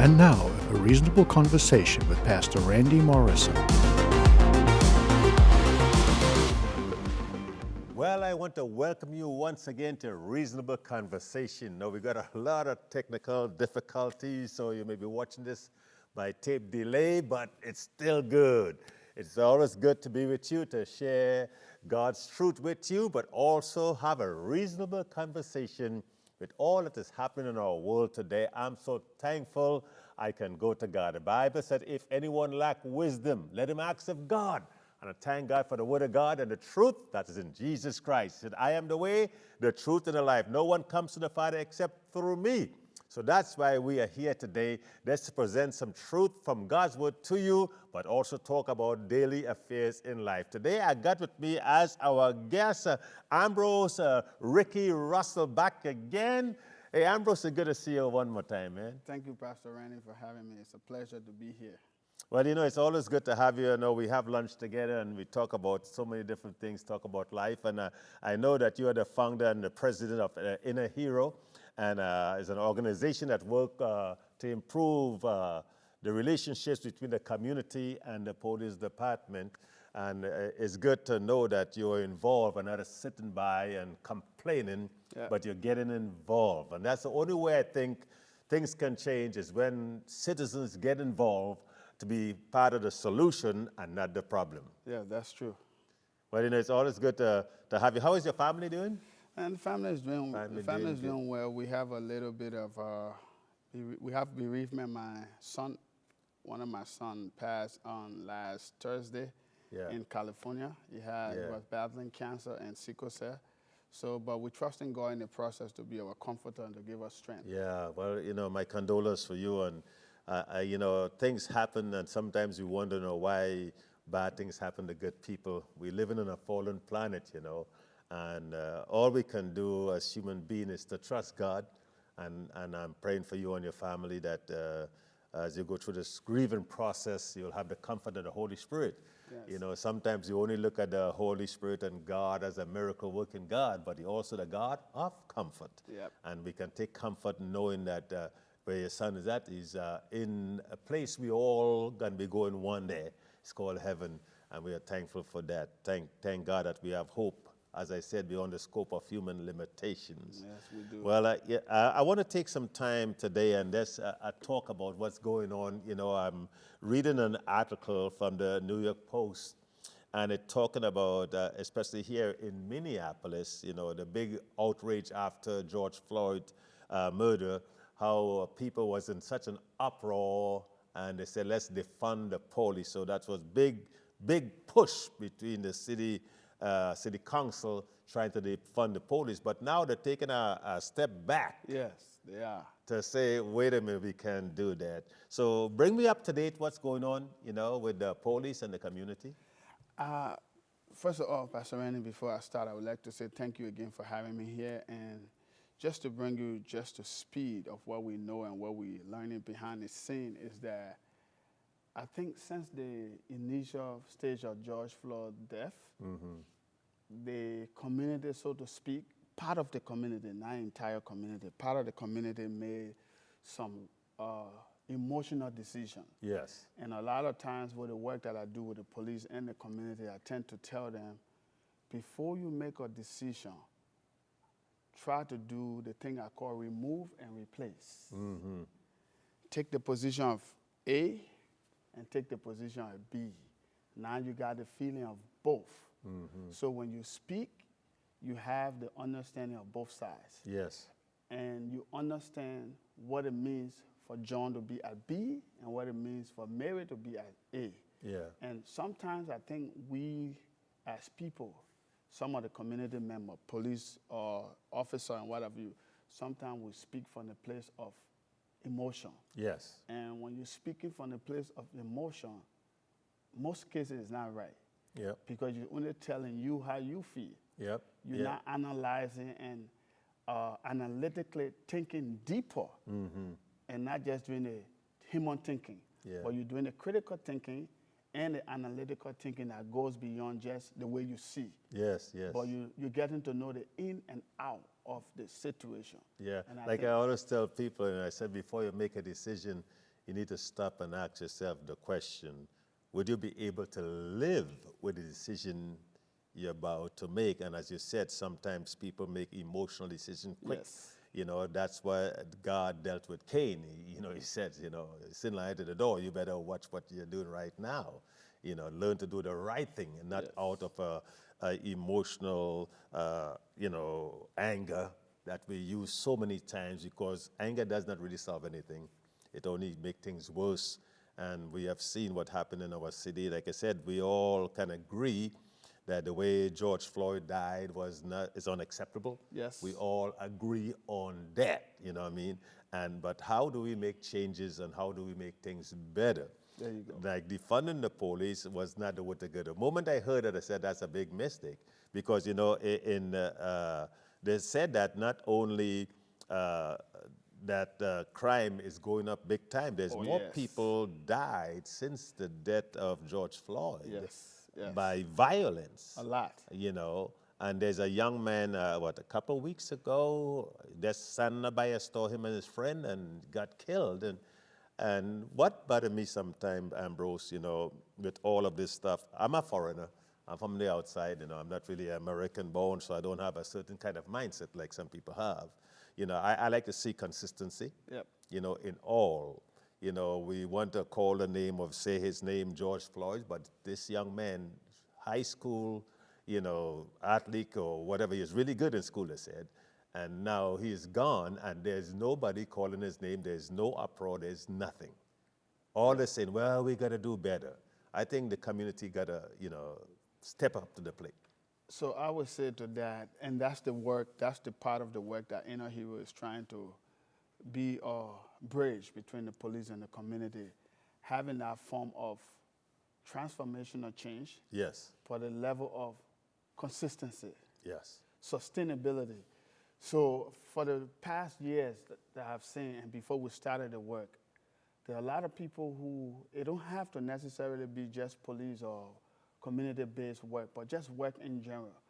And now, a reasonable conversation with Pastor Randy Morrison. Well, I want to welcome you once again to Reasonable Conversation. Now, we got a lot of technical difficulties, so you may be watching this by tape delay, but it's still good. It's always good to be with you, to share God's truth with you, but also have a reasonable conversation with all that is happening in our world today. I'm so thankful I can go to God. The Bible said, if anyone lack wisdom, let him ask of God. And I thank God for the word of God and the truth that is in Jesus Christ. He said, I am the way, the truth, and the life. No one comes to the Father except through me. So that's why we are here today, just to present some truth from God's word to you, but also talk about daily affairs in life. Today I got with me as our guest, Ambrose Ricky Russell back again. Hey, Ambrose, it's good to see you one more time, man. Thank you, Pastor Randy, for having me. It's a pleasure to be here. Well, you know, it's always good to have you. You know, we have lunch together and we talk about so many different things, talk about life. And I know that you are the founder and the president of Inner Hero. And it's an organization that works to improve the relationships between the community and the police department. And it's good to know that you're involved and not just sitting by and complaining, but you're getting involved. And that's the only way I think things can change is when citizens get involved to be part of the solution and not the problem. Yeah, that's true. Well, you know, it's always good to have you. How is your family doing? And the family is doing well. We have a little bit of, we have bereavement. One of my sons passed on last Thursday in California. He was battling cancer and sickle cell. So, but we trust in God in the process to be our comforter and to give us strength. Yeah, well, you know, my condolences for you. And, you know, things happen and sometimes we wonder, you know, why bad things happen to good people. We live in a fallen planet, you know. And all we can do as human beings is to trust God. And I'm praying for you and your family that as you go through this grieving process, you'll have the comfort of the Holy Spirit. Yes. You know, sometimes you only look at the Holy Spirit and God as a miracle working God, but He's also the God of comfort. Yep. And we can take comfort knowing that where your son is at is in a place we all going to be going one day. It's called heaven, and we are thankful for that. Thank God that we have hope. As I said, beyond the scope of human limitations. Yes, we do. Well, I want to take some time today and just talk about what's going on. You know, I'm reading an article from the New York Post, and it's talking about, especially here in Minneapolis, you know, the big outrage after George Floyd murder, how people was in such an uproar, and they said, let's defund the police. So that was big push between the city council trying to defund the police, but now they're taking a step back. Yes, they are. To say, wait a minute, we can't do that. So bring me up to date what's going on, you know, with the police and the community. First of all, Pastor Randy, before I start, I would like to say thank you again for having me here, and just to bring you just to speed of what we know and what we're learning behind the scene is that I think since the initial stage of George Floyd's death, the community, so to speak, part of the community, not entire community, part of the community made some emotional decisions. Yes. And a lot of times with the work that I do with the police and the community, I tend to tell them, before you make a decision, try to do the thing I call remove and replace. Take the position of A and take the position of B. Now you got the feeling of both. So when you speak, you have the understanding of both sides. Yes. And you understand what it means for John to be at B and what it means for Mary to be at A. Yeah. And sometimes I think we as people, some of the community members, police or officer and whatever you, sometimes we speak from the place of emotion. Yes. And when you're speaking from the place of emotion, most cases it's not right. Yep. Because you're only telling you how you feel. Yep. You're not analyzing and analytically thinking deeper and not just doing the human thinking. Yeah. But you're doing the critical thinking and the analytical thinking that goes beyond just the way you see. Yes, yes. But you're getting to know the in and out of the situation. Yeah, And I always tell people, and I said before you make a decision, you need to stop and ask yourself the question, would you be able to live with the decision you're about to make? And as you said, sometimes people make emotional decisions quick. Yes. You know, that's why God dealt with Cain. He said, sin lies at the door. You better watch what you're doing right now. Learn to do the right thing and not out of a emotional, anger that we use so many times, because anger does not really solve anything. It only makes things worse. And we have seen what happened in our city. Like I said, we all can agree that the way George Floyd died is unacceptable. Yes. We all agree on that, you know what I mean? But how do we make changes and how do we make things better? There you go. Like defunding the police was not the way to go. The moment I heard it, I said that's a big mistake, because they said that not only that crime is going up big time. There's more people died since the death of George Floyd. Yes. By violence. A lot. And there's a young man, a couple of weeks ago, just standing by a store, him and his friend, and got killed. And what bothered me sometimes, Ambrose, with all of this stuff, I'm a foreigner. I'm from the outside, I'm not really American born, so I don't have a certain kind of mindset like some people have. I like to see consistency, in all. We want to call the name of, say his name, George Floyd, but this young man, high school, athlete or whatever, he is really good in school, they said, and now he's gone, and there's nobody calling his name, there's no uproar, there's nothing. All they're saying, well, we got to do better. I think the community got to, step up to the plate. So I would say to that, and that's the part of the work that Inner Hero is trying to be a bridge between the police and the community, having that form of transformational change. Yes. For the level of consistency. Yes. Sustainability. So for the past years that I've seen, and before we started the work, there are a lot of people who, it don't have to necessarily be just police or community-based work, but just work in general.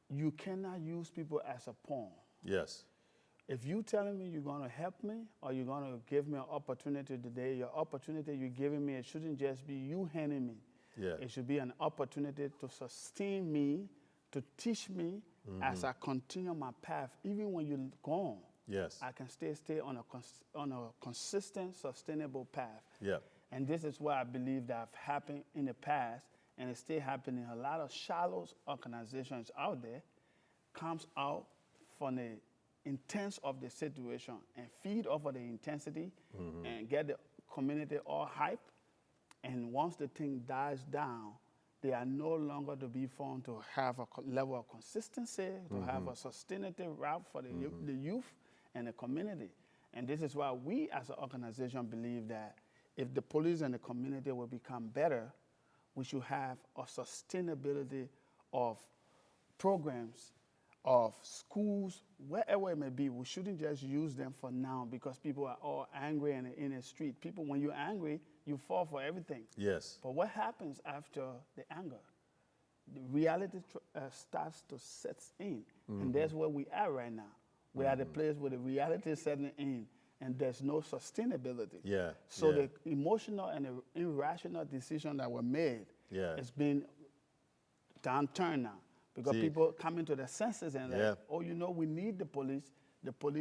You cannot use people as a pawn. Yes. If you telling me you're going to help me or you're going to give me an opportunity today, your opportunity you're giving me, it shouldn't just be you handing me. Yeah. It should be an opportunity to sustain me, to teach me as I continue my path. Even when you're gone, yes, I can stay on a consistent, sustainable path. Yeah. And this is what I believe that have happened in the past, and it's still happening. A lot of shallow organizations out there comes out from the intense of the situation and feed off of the intensity and get the community all hype. And once the thing dies down, they are no longer to be found to have a level of consistency, to have a sustainable route for the youth and the community. And this is why we as an organization believe that if the police and the community will become better, we should have a sustainability of programs, of schools, wherever it may be. We shouldn't just use them for now because people are all angry and in the street. People, when you're angry, you fall for everything. Yes. But what happens after the anger? The reality starts to set in. And that's where we are right now. We're at a place where the reality is setting in and there's no sustainability. Yeah. So the emotional and the irrational decision that were made has been downturned now. Because people come into their senses and like, oh, we need the police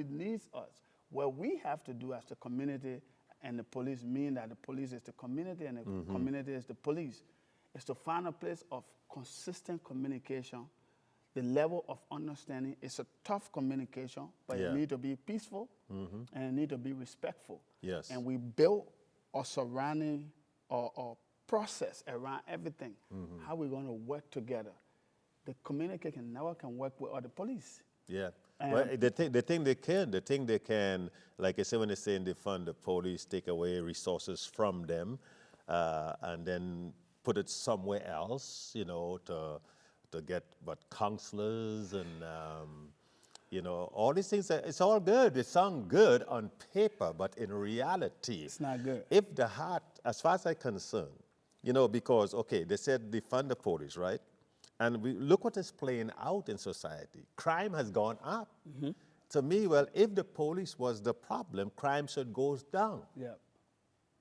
needs us. What we have to do as the community and the police, mean that the police is the community and the community is the police, is to find a place of consistent communication. The level of understanding is a tough communication, but it need to be peaceful and it need to be respectful. Yes. And we built a surrounding or process around everything. How we're going to work together. The community can work with other police. Yeah. Well, they think they can, like I said, when they say in the fund, the police take away resources from them and then put it somewhere else, to get counselors and, all these things. It's all good. It sounds good on paper, but in reality, it's not good. If the heart, as far as I'm concerned, because, they said defund the police, right? And we look what is playing out in society. Crime has gone up. To me, well, if the police was the problem, crime should go down. Yeah.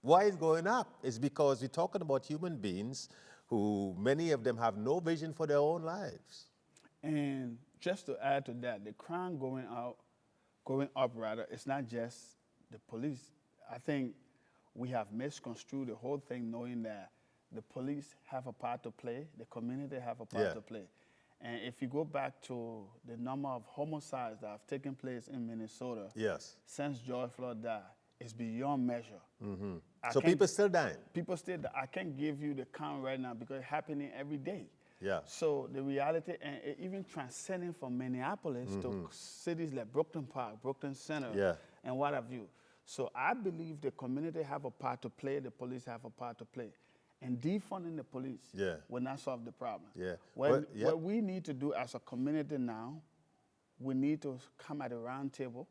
Why it's going up? It's because we're talking about human beings who many of them have no vision for their own lives. And just to add to that, the crime going up rather, it's not just the police. I think we have misconstrued the whole thing, knowing that the police have a part to play, the community have a part to play. And if you go back to the number of homicides that have taken place in Minnesota since George Floyd died, it's beyond measure. So people still dying. People still die. I can't give you the count right now because it's happening every day. Yeah. So the reality, and even transcending from Minneapolis to cities like Brooklyn Park, Brooklyn Center, and what have you. So I believe the community have a part to play, the police have a part to play. And defunding the police will not solve the problem. What we need to do as a community now, we need to come at a round table.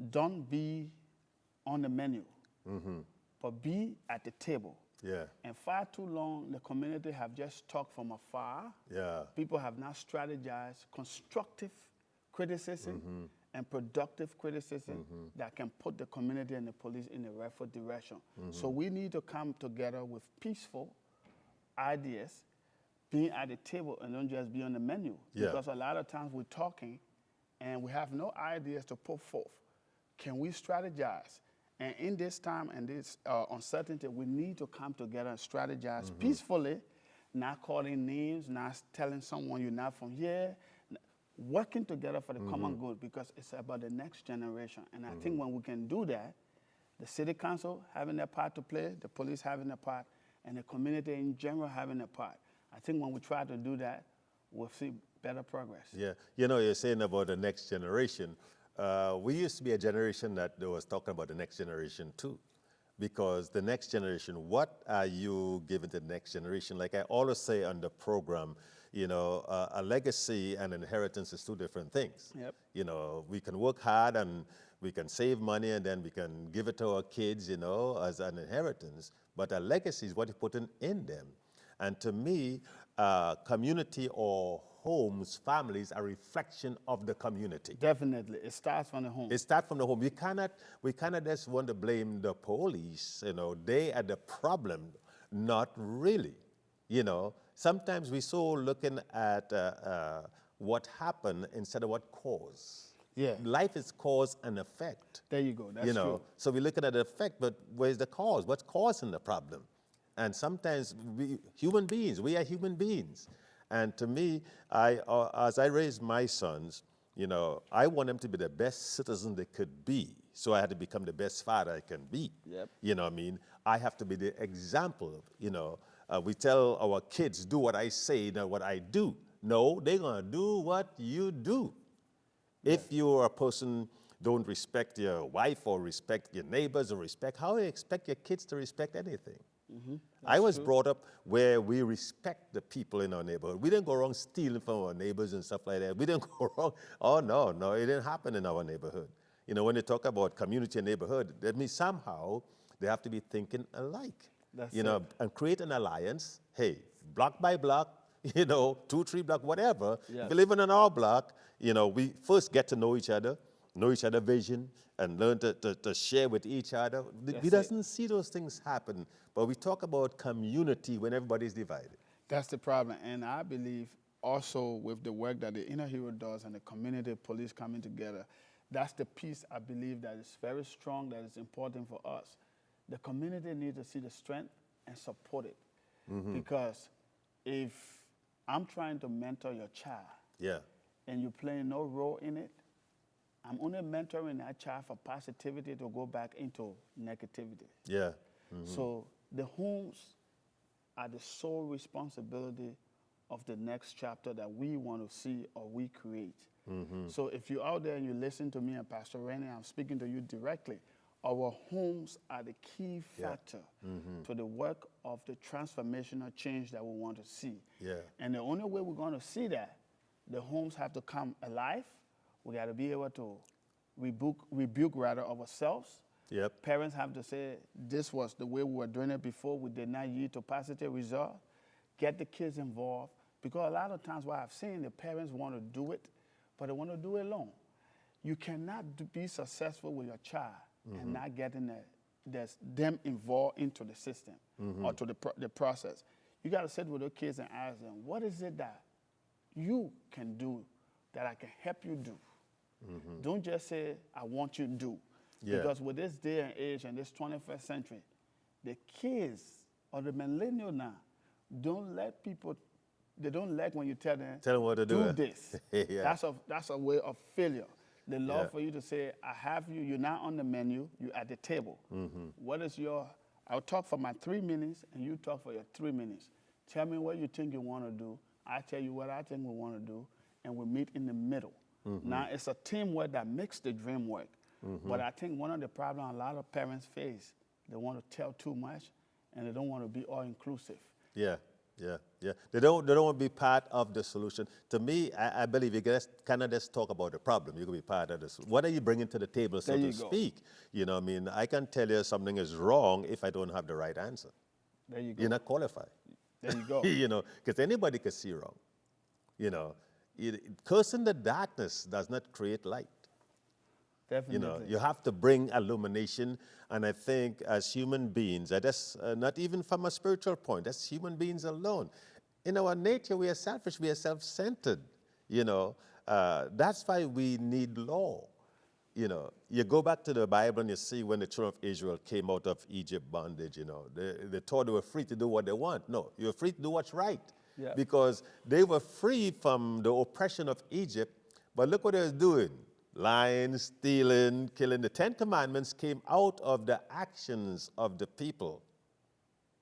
Don't be on the menu, but be at the table. And far too long, the community have just talked from afar. People have not strategized constructive criticism and productive criticism that can put the community and the police in the rightful direction. So we need to come together with peaceful ideas, being at the table and don't just be on the menu. Because a lot of times we're talking and we have no ideas to put forth. Can we strategize? And in this time and this uncertainty, we need to come together and strategize peacefully, not calling names, not telling someone you're not from here, working together for the common good, because it's about the next generation. And I think when we can do that, the city council having their part to play, the police having a part, and the community in general having a part. I think when we try to do that, we'll see better progress. Yeah, you know, you're saying about the next generation. We used to be a generation that was talking about the next generation too. Because the next generation, what are you giving to the next generation? Like I always say on the program, you know, a legacy and inheritance is two different things. You know, we can work hard and we can save money and then we can give it to our kids, you know, as an inheritance. But a legacy is what you put in them. And to me, community or homes, families, are a reflection of the community. Definitely, it starts from the home. It starts from the home. We cannot just want to blame the police. You know, they are the problem, not really. You know, sometimes we're so looking at what happened instead of what caused. Life is cause and effect. There you go. That's true. So we're looking at the effect, but where's the cause? What's causing the problem? And sometimes we are human beings. And to me, as I raise my sons, you know, I want them to be the best citizen they could be. So I had to become the best father I can be. You know what I mean? I have to be the example. You know, we tell our kids, do what I say, not what I do. No, they're going to do what you do. If you're a person don't respect your wife or respect your neighbors or respect, how do you expect your kids to respect anything? I was brought up where we respect the people in our neighborhood. We didn't go around stealing from our neighbors and stuff like that. We didn't go wrong. Oh, no, it didn't happen in our neighborhood. You know, when they talk about community and neighborhood, that means somehow they have to be thinking alike. You know, and create an alliance. Hey, block by block, you know, 2, 3 block, whatever. If we live in our block, you know, we first get to know each other's vision, and learn to share with each other. We doesn't see those things happen, but we talk about community when everybody's divided. That's the problem, and I believe also with the work that the Inner Hero does and the community police coming together, that's the piece I believe that is very strong, that is important for us. The community needs to see the strength and support it. Because if I'm trying to mentor your child, and you're playing no role in it, I'm only mentoring that child for positivity to go back into negativity. So the homes are the sole responsibility of the next chapter that we want to see or we create. So if you're out there and you listen to me and Pastor Randy, I'm speaking to you directly. Our homes are the key factor to the work of the transformational change that we want to see. And the only way we're going to see that, the homes have to come alive. We got to be able to rebuke rather ourselves. Parents have to say, this was the way we were doing it before. We did not yield to positive result. Get the kids involved. Because a lot of times what I've seen, the parents want to do it, but they want to do it alone. You cannot be successful with your child and not getting there's them involved into the system or to the process. You got to sit with those kids and ask them, what is it that you can do that I can help you do? Don't just say, I want you to do. Yeah. Because with this day and age and this 21st century, the kids or the millennial now don't let people, they don't like when you tell them what to do. this. Yeah. That's a way of failure. They love Yeah. for you to say, I have you, you're not on the menu, you're at the table. What is I'll talk for my 3 minutes and you talk for your 3 minutes. Tell me what you think you want to do. I tell you what I think we want to do, and we meet in the middle. Now, it's a teamwork that makes the dream work. But I think one of the problems a lot of parents face, they want to tell too much, and they don't want to be all-inclusive. Yeah. They don't want to be part of the solution. To me, I believe you cannot just talk about the problem. You can be part of this. What are you bringing to the table, so to speak? You know, I mean, I can tell you something is wrong if I don't have the right answer. There you go. You're not qualified. There you go. You know, because anybody can see wrong. You know, cursing the darkness does not create light. Definitely. You know, you have to bring illumination, and I think as human beings, that's not even from a spiritual point, that's human beings alone. In our nature, we are selfish, we are self-centered, you know. That's why we need law. You know, you go back to the Bible and you see when the children of Israel came out of Egypt bondage, you know, they thought they were free to do what they want. No, you're free to do what's right. Yeah. Because they were free from the oppression of Egypt, but look what they were doing. Lying, stealing, killing. The 10 Commandments came out of the actions of the people,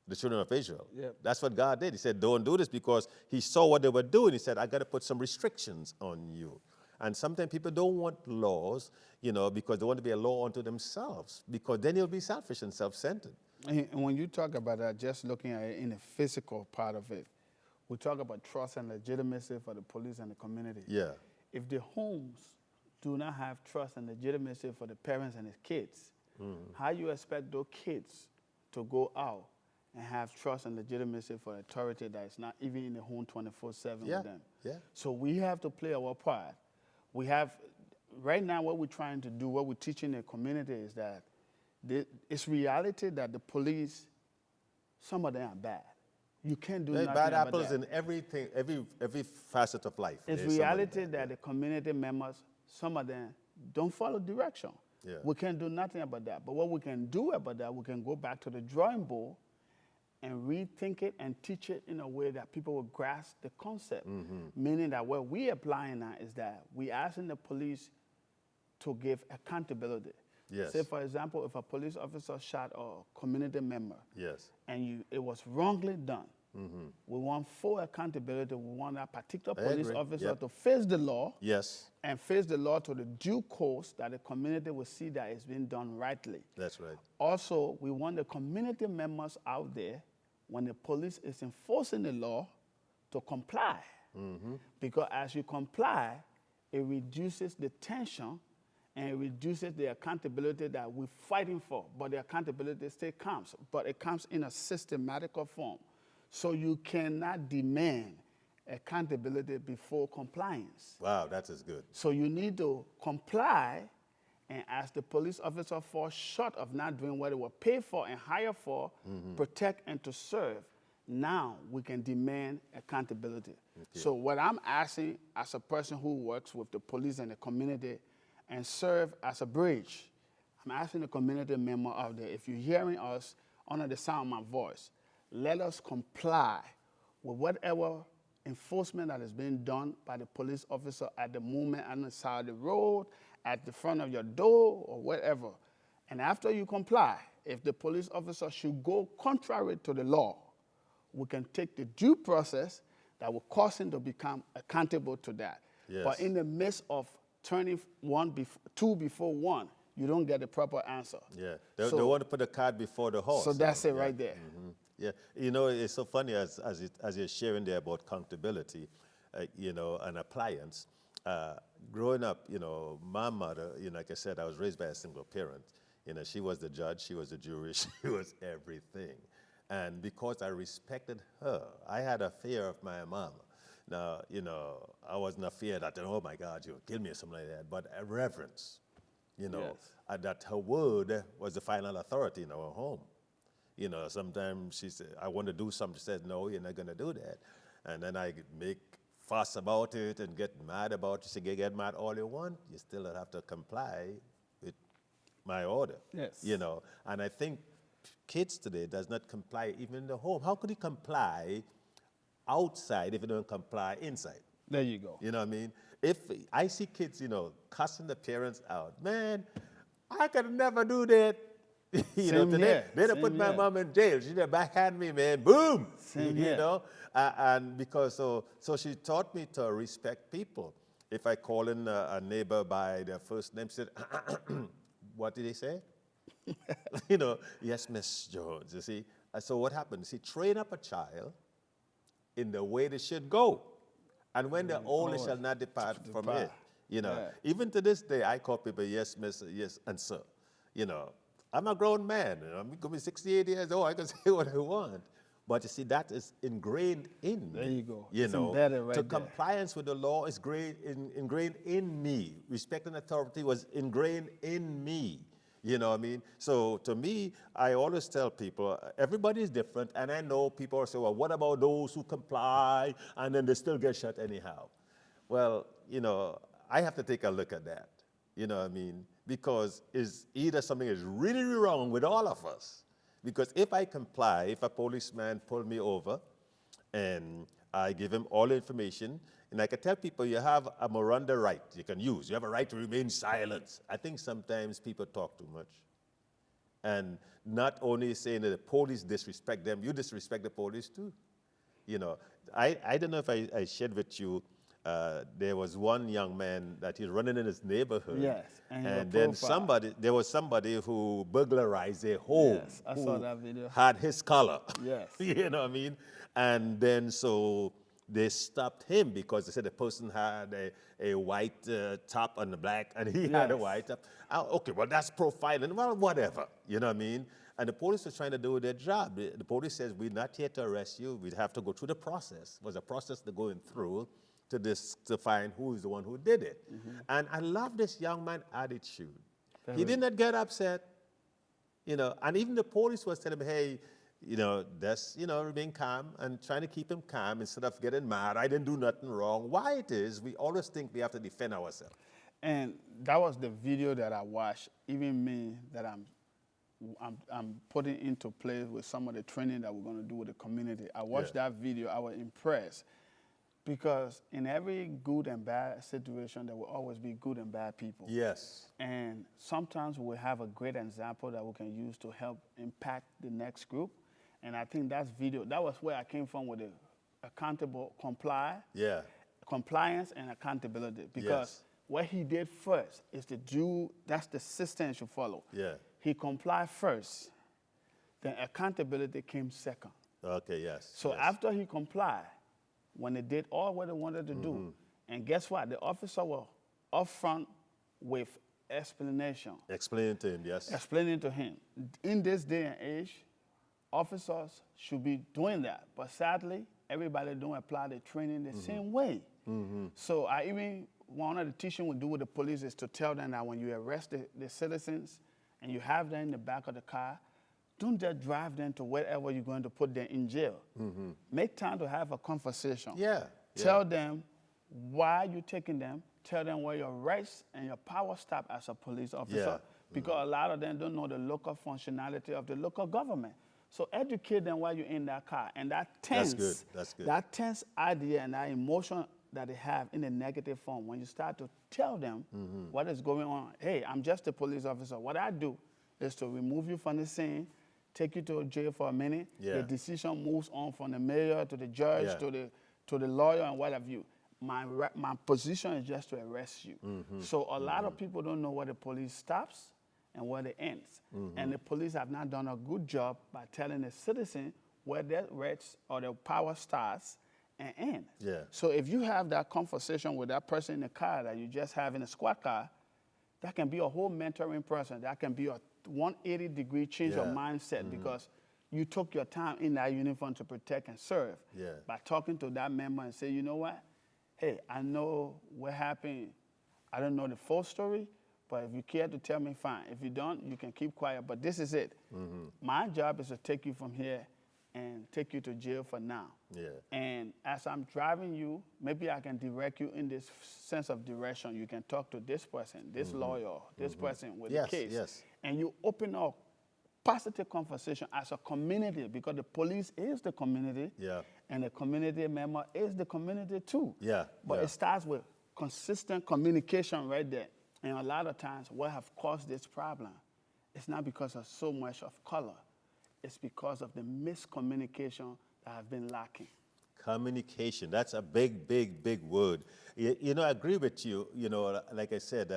the children of Israel. Yep. That's what God did. He said, don't do this, because he saw what they were doing. He said, I got to put some restrictions on you. And sometimes people don't want laws, you know, because they want to be a law unto themselves, because then you'll be selfish and self-centered. And when you talk about that, just looking at it in the physical part of it, we talk about trust and legitimacy for the police and the community. Yeah. If the homes do not have trust and legitimacy for the parents and the kids, how you expect those kids to go out and have trust and legitimacy for authority that is not even in the home 24/7 with them? Yeah. So we have to play our part. We have, right now what we're trying to do, what we're teaching the community is that it's reality that the police, some of them are bad. You can't do nothing bad about apples that. in everything, every facet of life. It's There's reality somebody that the community members, some of them, don't follow direction. Yeah. We can't do nothing about that. But what we can do about that, we can go back to the drawing board and rethink it and teach it in a way that people will grasp the concept. Meaning that what we're applying now is that we're asking the police to give accountability. Yes. Say, for example, if a police officer shot a community member, Yes. and it was wrongly done, we want full accountability. We want that particular I police agree. officer Yep. to face the law Yes. and face the law to the due course that the community will see that it's been done rightly. That's right. Also, we want the community members out there, when the police is enforcing the law, to comply. Because as you comply, it reduces the tension and it reduces the accountability that we're fighting for. But the accountability still comes, but it comes in a systematical form. So you cannot demand accountability before compliance. Wow, that is good. So you need to comply, and as the police officer falls short of not doing what they were paid for and hired for, protect and to serve, now we can demand accountability. So what I'm asking as a person who works with the police and the community and serve as a bridge, I'm asking the community member out there, if you're hearing us under the sound of my voice, let us comply with whatever enforcement that is being done by the police officer at the moment on the side of the road, at the front of your door, or whatever. And after you comply, if the police officer should go contrary to the law, we can take the due process that will cause him to become accountable to that. Yes. But in the midst of turning two before one, you don't get the proper answer. Yeah. They So- want to put the cart before the horse. So that's it yeah. right there. Yeah, you know, it's so funny as you're sharing there about accountability, you know, and appliance. Growing up, you know, my mother, you know, like I said, I was raised by a single parent. You know, she was the judge, she was the jury, she was everything. And because I respected her, I had a fear of my mom. Now, you know, I wasn't a fear that, oh my God, you'll kill me or something like that, but a reverence. you know, Yes. and that her word was the final authority in our home. You know, sometimes she said, I want to do something. She said, no, you're not going to do that. And then I make fuss about it and get mad about it. She said, you get mad all you want. You still have to comply with my order. Yes. You know, and I think kids today does not comply even in the home. How could he comply outside if you don't comply inside? There you go. You know what I mean? If I see kids, you know, cussing the parents out, man, I could never do that. You know, Same today here. they'd Same put my here. mom in jail. She'd backhand me, man. Boom. Same You here. know, and because so she taught me to respect people. If I call in a neighbor by their first name, said, what did they say? You know, yes, Miss Jones. You see, so what happens? He train up a child in the way they should go, and when they're old, they shall not depart from it. You know, Yeah. even to this day, I call people yes, Miss, yes, and sir. You know, I'm a grown man. You know, I'm going to be 68 years old. I can say what I want. But you see, that is ingrained in me. There you go. You It's know, embedded right to there. compliance with the law is ingrained in me. Respect and authority was ingrained in me. You know what I mean? So to me, I always tell people, everybody is different. And I know people say, well, what about those who comply and then they still get shot anyhow? Well, you know, I have to take a look at that. You know what I mean? Because it's either something is really wrong with all of us. Because if I comply, if a policeman pull me over and I give him all the information, and I can tell people you have a Miranda right you can use. You have a right to remain silent. I think sometimes people talk too much. And not only saying that the police disrespect them, you disrespect the police too. You know, I don't know if I shared with you, there was one young man that he's running in his neighborhood. Yes, and your then profile. there was somebody who burglarized a home. Yes, I saw that video. Had his color. Yes. You know what I mean? And then so they stopped him because they said the person had a white top and a black, and he had a Yes. white top. Okay, well, that's profiling. Well, whatever. You know what I mean? And the police was trying to do their job. The police says, we're not here to arrest you. We'd have to go through the process. It was a process they're going through to find who is the one who did it. And I love this young man's attitude. He did not get upset. You know, and even the police was telling him, hey, you know, that's, you know, remain calm and trying to keep him calm instead of getting mad. I didn't do nothing wrong. Why it is, we always think we have to defend ourselves. And that was the video that I watched. Even me, that I'm putting into place with some of the training that we're going to do with the community. I watched that video. I was impressed because in every good and bad situation, there will always be good and bad people. Yes. And sometimes we have a great example that we can use to help impact the next group. And I think that was where I came from with the Yeah. compliance and accountability. Because Yes. what he did first is to do, that's the system you should follow. Yeah. He complied first, then accountability came second. Okay, yes. So yes. after he complied, when they did all what they wanted to do, and guess what? The officer was upfront with explanation. Explain to him, yes. Explaining to him. In this day and age, officers should be doing that. But sadly, everybody don't apply the training the same way. So one of the teaching we do with the police is to tell them that when you arrest the citizens and you have them in the back of the car, don't just drive them to wherever you're going to put them in jail. Make time to have a conversation. Yeah. Tell them why you're taking them. Tell them where your rights and your power stop as a police officer. Yeah. Because a lot of them don't know the local functionality of the local government. So educate them while you're in that car. And that tense, That's good. that tense idea and that emotion that they have in a negative form, when you start to tell them what is going on, hey, I'm just a police officer. What I do is to remove you from the scene, take you to jail for a minute. Yeah. The decision moves on from the mayor to the judge Yeah. to the lawyer and what have you. My position is just to arrest you. So a lot of people don't know where the police stops and where it ends. And the police have not done a good job by telling the citizen where their rights or their power starts and ends. Yeah. So if you have that conversation with that person in the car that you just have in a squad car, that can be a whole mentoring person. That can be a 180-degree change of mindset because you took your time in that uniform to protect and serve. Yeah. By talking to that member and say, you know what? Hey, I know what happened. I don't know the full story, But if you care to tell me, fine. If you don't, you can keep quiet. But this is it. My job is to take you from here and take you to jail for now. Yeah. And as I'm driving you, maybe I can direct you in this sense of direction. You can talk to this person, this lawyer, this person with the case. Yes. And you open up positive conversation as a community, because the police is the community. Yeah. And the community member is the community too. Yeah. But yeah. it starts with consistent communication right there. And a lot of times what have caused this problem, it's not because of so much of color. It's because of the miscommunication that have been lacking. Communication, that's a big, big, big word. You know, I agree with you. You know, like I said,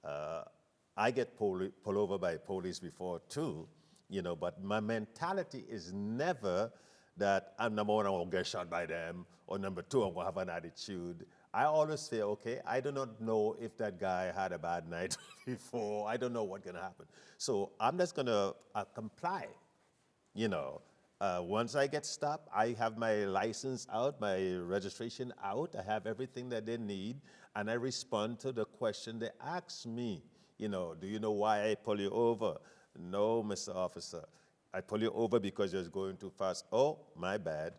I get pulled over by police before too, you know, but my mentality is never that I'm number one, I'm going to get shot by them, or number two, I'm going to have an attitude. I always say, okay, I do not know if that guy had a bad night before. I don't know what's going to happen. So I'm just going to comply, you know. Once I get stopped, I have my license out, my registration out. I have everything that they need, and I respond to the question they ask me. You know, do you know why I pull you over? No, Mr. Officer. I pull you over because you're going too fast. Oh, my bad.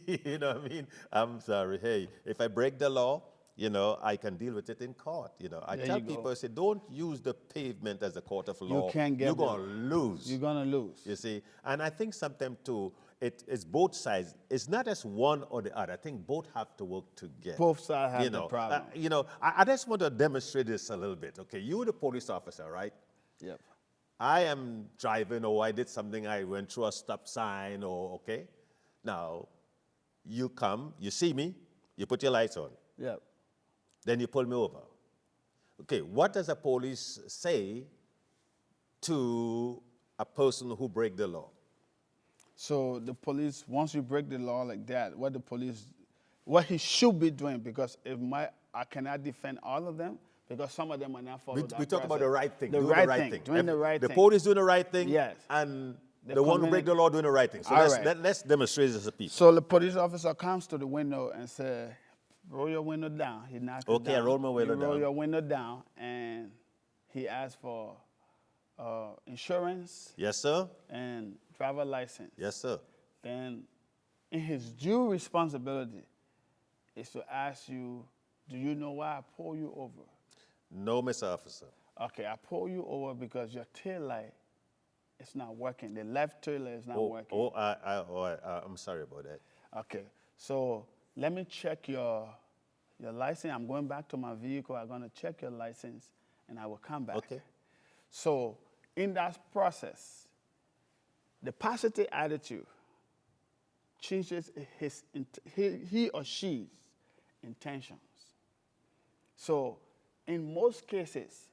You know what I mean? I'm sorry. Hey, if I break the law, you know, I can deal with it in court. You know, I tell people, I say, don't use the pavement as a court of law. You can't get You're going to lose. You're going to lose. You see? And I think sometimes, too, it's both sides. It's not as one or the other. I think both have to work together. Both sides have the problem. You know, I just want to demonstrate this a little bit. Okay, you're the police officer, right? Yep. I am driving, or I did something, I went through a stop sign, or, okay? Now, you come, you see me, you put your lights on. Yep. Then you pull me over. Okay, what does a police say to a person who break the law? So the police, once you break the law like that, what he should be doing, because I cannot defend all of them, because some of them are not following that We talk about the right thing. Doing the right thing. The police doing the right thing. Yes. And the one who break the law doing the right thing. So let's demonstrate this as a people. So the police officer comes to the window and says, roll your window down. He knocks it down. Okay, I roll my window down. Roll your window down, and he asks for insurance. Yes, sir. And driver license. Yes, sir. Then in his due responsibility is to ask you, do you know why I pull you over? No, Mr. Officer. Okay, I pull you over because your tail light is not working. The left tail light is not working. I'm sorry about that. Okay, so let me check your license. I'm going back to my vehicle. I'm going to check your license, and I will come back. Okay. So in that process, the positive attitude changes he or she's intentions. So in most cases,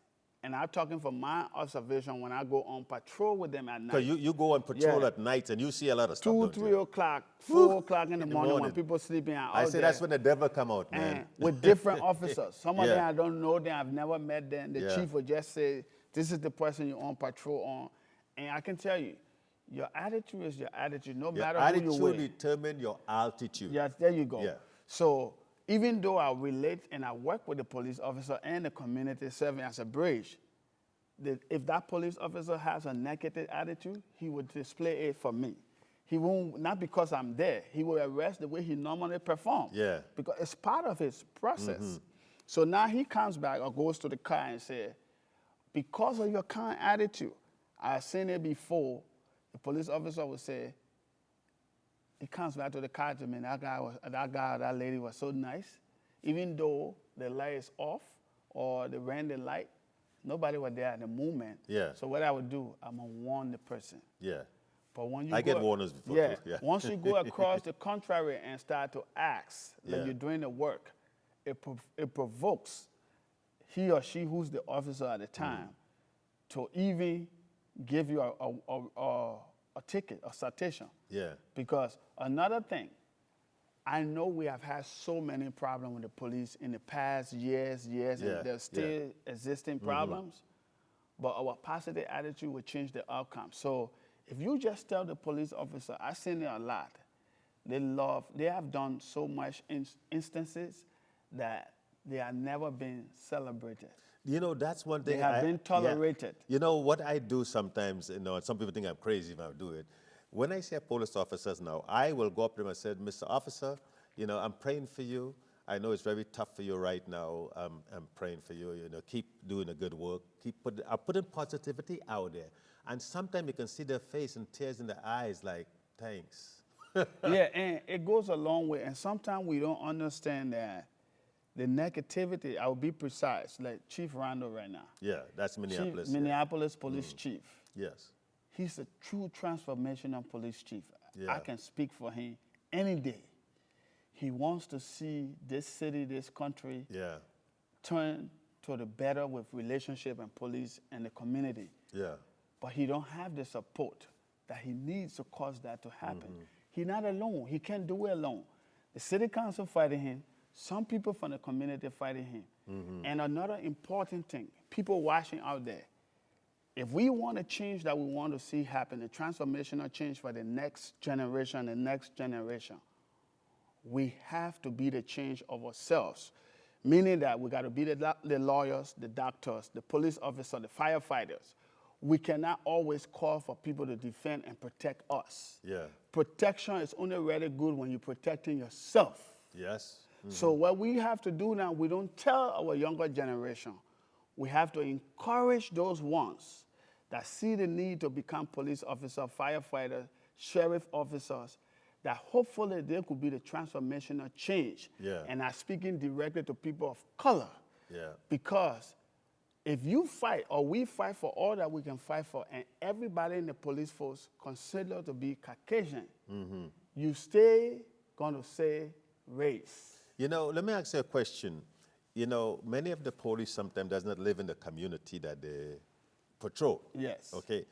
and I'm talking from my observation when I go on patrol with them at night. Because you go on patrol at night and you see a lot of stuff. 2, 3 o'clock, 4 o'clock in the morning when people sleeping out. I say that's when the devil come out, man. And with different officers. Some of them I don't know them, I've never met them. The chief will just say, this is the person you're on patrol on. And I can tell you, your attitude is your attitude, no matter who you're with. Your attitude determines your altitude. Yes, there you go. Yeah. So even though I relate and I work with the police officer and the community serving as a bridge, if that police officer has a negative attitude, he would display it for me. He won't, not because I'm there, he will arrest the way he normally performs. Yeah. Because it's part of his process. So now he comes back or goes to the car and says, because of your kind attitude, I've seen it before, the police officer would say, he comes back to the car to me, that guy or that lady was so nice. Even though the light is off or they ran the light, nobody was there at the moment. Yeah. So what I would do, I'm going to warn the person. Yeah. But when you get warnings before. Yeah. Once you go across the contrary and start to ask that you're doing the work, it provokes he or she who's the officer at the time to even give you a ticket, a citation. Yeah. Because another thing, I know we have had so many problems with the police in the past years, and there's still existing problems, but our positive attitude will change the outcome. So if you just tell the police officer, I've seen it a lot, they have done so much instances that they have never been celebrated. You know, that's one thing. They have been tolerated. You know, what I do sometimes, you know, some people think I'm crazy if I do it. When I see police officers now, I will go up to them and say, Mr. Officer, you know, I'm praying for you. I know it's very tough for you right now. I'm praying for you. You know, keep doing a good work. I'm putting positivity out there. And sometimes you can see their face and tears in their eyes like, thanks. Yeah, and it goes a long way. And sometimes we don't understand that the negativity, I'll be precise, like Chief Randall right now. Yeah, that's Minneapolis. Minneapolis Police Chief. Yes. He's a true transformational police chief. Yeah. I can speak for him any day. He wants to see this city, this country turn to the better with relationship and police and the community. Yeah. But he don't have the support that he needs to cause that to happen. He's not alone. He can't do it alone. The city council fighting him. Some people from the community fighting him. And another important thing, people watching out there, if we want a change that we want to see happen, a transformational change for the next generation, we have to be the change of ourselves. Meaning that we got to be the lawyers, the doctors, the police officers, the firefighters. We cannot always call for people to defend and protect us. Yeah. Protection is only really good when you're protecting yourself. Yes. So what we have to do now, we don't tell our younger generation. We have to encourage those ones that see the need to become police officers, firefighters, sheriff officers, that hopefully there could be the transformational change. Yeah. And I'm speaking directly to people of color. Yeah. Because if you fight, or we fight for all that we can fight for, and everybody in the police force consider to be Caucasian, you stay going to say race. You know, let me ask you a question. You know, many of the police sometimes does not live in the community that they patrol. Yes. Okay.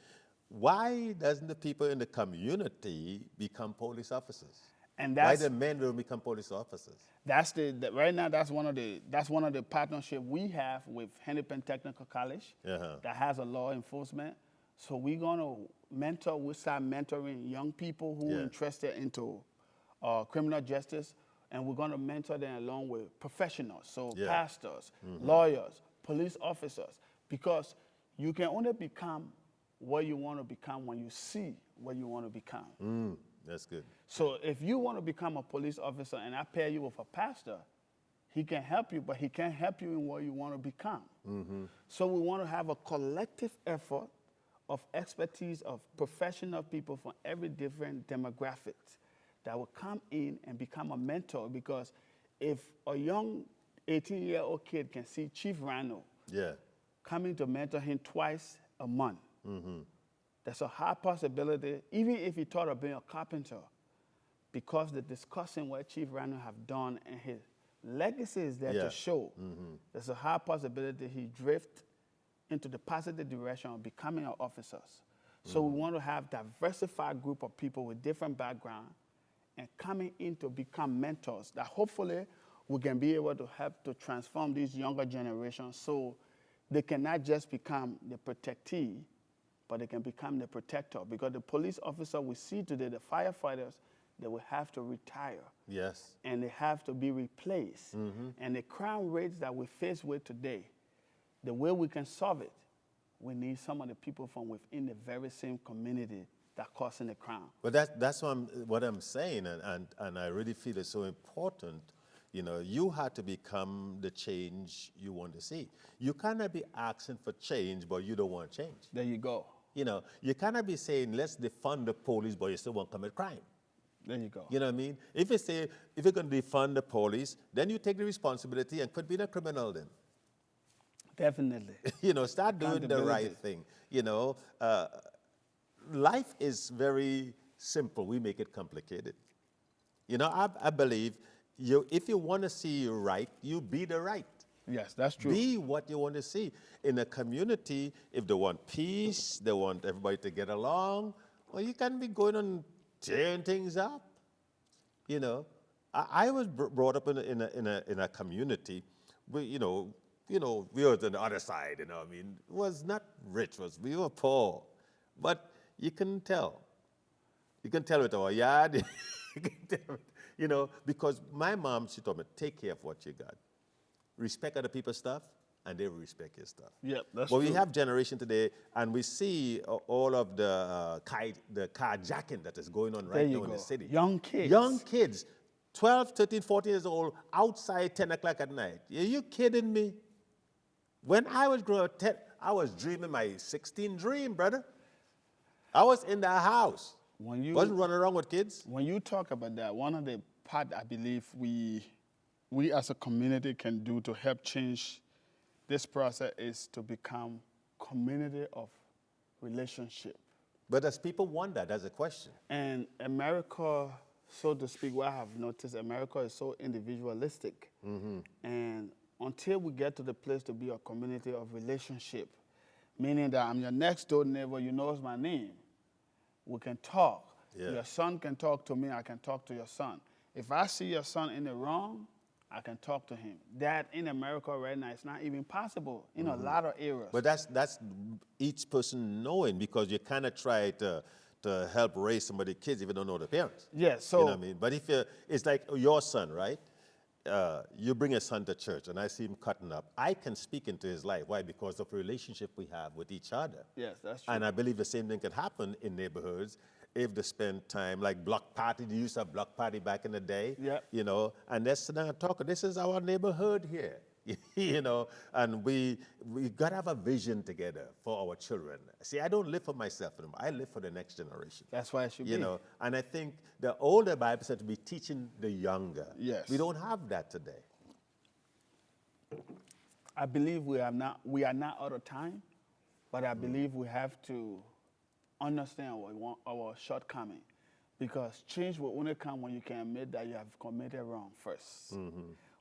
Why doesn't the people in the community become police officers? And Why that's the men don't become police officers? right now that's one of the partnership we have with Hennepin Technical College that has a law enforcement. So we're gonna we start mentoring young people who are interested into criminal justice, and we're gonna mentor them along with professionals, so pastors, lawyers, police officers, because you can only become what you want to become when you see what you want to become. That's good. So if you want to become a police officer and I pair you with a pastor, he can help you, but he can't help you in what you want to become. So we want to have a collective effort of expertise of professional people from every different demographics that will come in and become a mentor, because if a young 18-year-old kid can see Chief Randall coming to mentor him twice a month, there's a high possibility, even if he thought of being a carpenter, because the discussing what Chief Randall have done and his legacy is there to show, there's a high possibility he drift into the positive direction of becoming our officers. So we want to have diversified group of people with different backgrounds and coming in to become mentors that hopefully we can be able to help to transform these younger generations so they cannot just become the protectee, but they can become the protector. Because the police officer we see today, the firefighters, they will have to retire. Yes. And they have to be replaced. And the crime rates that we face with today, the way we can solve it, we need some of the people from within the very same community that causing the crime. But that's what I'm saying, and I really feel it's so important. You know, you have to become the change you want to see. You cannot be asking for change, but you don't want change. There you go. You know, you cannot be saying, let's defund the police, but you still want to commit crime. There you go. You know what I mean? If you say, if you're going to defund the police, then you take the responsibility and could be the criminal then. Definitely. You know, start doing the right thing. You know, life is very simple. We make it complicated. You know, I believe if you want to see right, you be the right. Yes, that's true. Be what you want to see. In a community, if they want peace, they want everybody to get along, well, you can't be going on tearing things up. You know, I was brought up in a community where, you know, we were on the other side, you know, I mean, it was not rich, we were poor. But you can tell. You can tell with our yard, you know, because my mom, she told me, take care of what you got. respect other people's stuff, and they will respect your stuff. Yep, that's But true. we have generation today, and we see all of the carjacking that is going on There right you now in go. the city. Young kids. Young kids, 12, 13, 14 years old, outside 10 o'clock at night. Are you kidding me? When I was growing up, I was dreaming my 16 dream, brother. I was in the house. Wasn't running around with kids. When you talk about that, one of the part I believe we as a community can do to help change this process is to become community of relationship. But does people want that? That's a question. And America, so to speak, what I have noticed, America is so individualistic. And until we get to the place to be a community of relationship, meaning that I'm your next door neighbor, you know my name, we can talk. Yeah. Your son can talk to me, I can talk to your son. If I see your son in the wrong, I can talk to him. That in America right now, it's not even possible in a lot of areas. But that's each person knowing, because you kind of try to help raise somebody's kids if you don't know the parents. Yeah, so You know what I mean? But if it's like your son, right? You bring a son to church and I see him cutting up. I can speak into his life. Why? Because of the relationship we have with each other. yes, that's true. And I believe the same thing can happen in neighborhoods if they spend time, like block party. They used to have block party back in the day. Yeah. You know, and let's sit down and talk. This is our neighborhood here. You know, and we got to have a vision together for our children. See, I don't live for myself anymore. I live for the next generation. That's why it should You be. know, and I think the older Bible said to be teaching the younger. Yes. We don't have that today. I believe we are not out of time, but I believe we have to understand our shortcoming, because change will only come when you can admit that you have committed wrong first.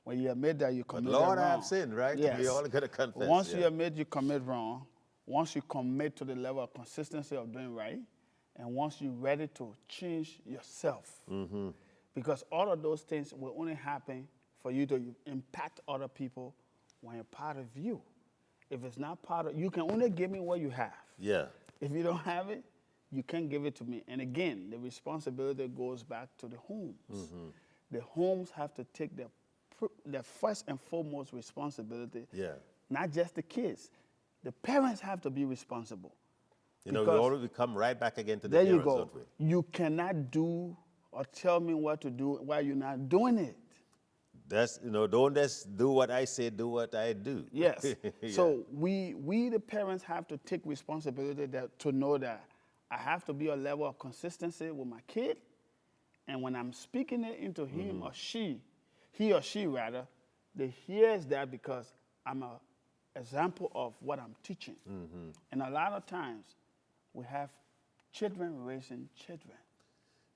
When you admit that you But committed Lord, wrong, I have sinned, right? Yes. We all got to confess. Once yeah. you admit you commit wrong, once you commit to the level of consistency of doing right, and once you're ready to change yourself, because all of those things will only happen for you to impact other people when you're part of you. If it's not part of you, can only give me what you have. Yeah. If you don't have it, you can't give it to me. And again, the responsibility goes back to the homes. The homes have to take the first and foremost responsibility. Yeah. Not just the kids. The parents have to be responsible. You know, we Because always come right back again to the there parents, you go. don't we? You cannot do or tell me what to do while you're not doing it. That's, you know, don't just do what I say, do what I do. Yes. Yeah. So we the parents have to take responsibility to know that I have to be a level of consistency with my kid, and when I'm speaking it into him or she, he or she rather, they hears that because I'm an example of what I'm teaching. And a lot of times we have children raising children.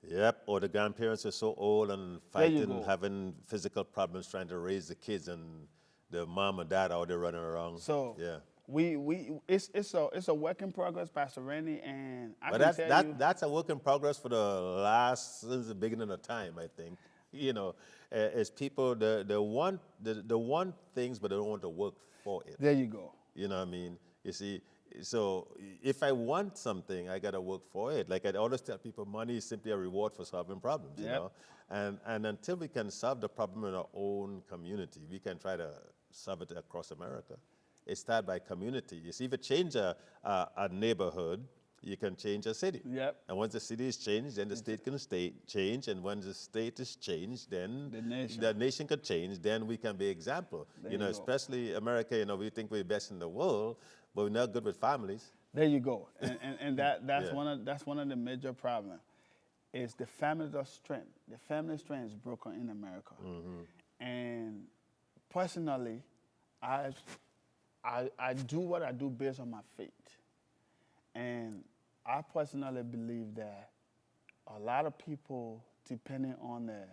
Yep, or the grandparents are so old and There you fighting, go. having physical problems trying to raise the kids, and the mom and dad out there running around. So yeah. it's a work in progress, Pastor Randy, and I But can tell you, that's a work in progress for since the beginning of time, I think. You know, as people, they want things, but they don't want to work for it. there you go. You know what I mean? You see, so if I want something, I got to work for it. Like I always tell people, money is simply a reward for solving problems, you Yep. know? And until we can solve the problem in our own community, we can try to solve it across America. It starts by community. You see, if you change a neighborhood, you can change a city. Yep. And once the city is changed, then the state can change. And when the state is changed, then The nation. can change. Then we can be example. There You know, you go. especially America, you know, we think we're best in the world, but we're not good with families. There you go. And that's Yeah. one of the major problems is the family of strength. The family strength is broken in America. And personally, I do what I do based on my faith. And I personally believe that a lot of people depending on their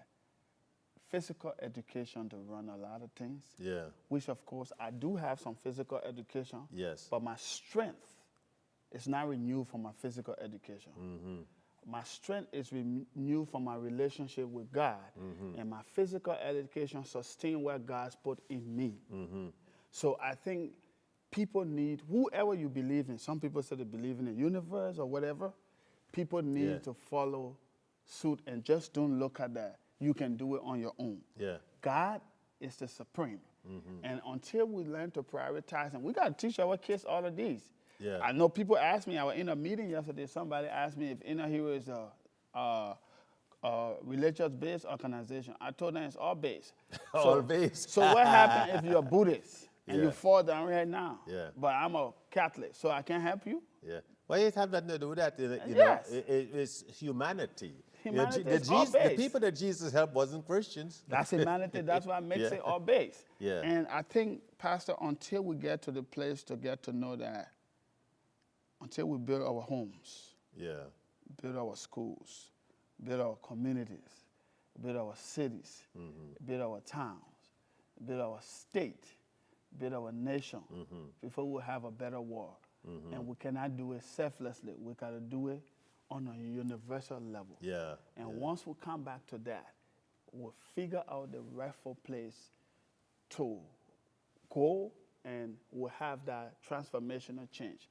physical education to run a lot of things. Yeah. Which of course I do have some physical education. Yes. But my strength is not renewed from my physical education. My strength is renewed from my relationship with God, and my physical education sustains what God's put in me. So I think people need, whoever you believe in, some people say they believe in the universe or whatever, people need Yeah. to follow suit and just don't look at that. You can do it on your own. Yeah. God is the supreme. And until we learn to prioritize, and we got to teach our kids all of these. Yeah. I know people asked me, I was in a meeting yesterday, somebody asked me if Inner Hero is a religious-based organization. I told them it's all based. All based. So what happens if you're a Buddhist and you Yeah. fall down right now? Yeah. But I'm a Catholic, so I can't help you? Yeah. Well, it has nothing to do with that. You know, Yes. it's humanity. Humanity the is all the based. people that Jesus helped wasn't Christians. That's humanity. That's what makes Yeah. it all based. Yeah. And I think, Pastor, until we get to the place to get to know that, until we build our homes, Yeah. build our schools, build our communities, build our cities, build our towns, build our state, build our nation, before we have a better world. And we cannot do it selflessly. We got to do it on a universal level. Yeah. And once we come back to that, we'll figure out the rightful place to go, and we'll have that transformational change.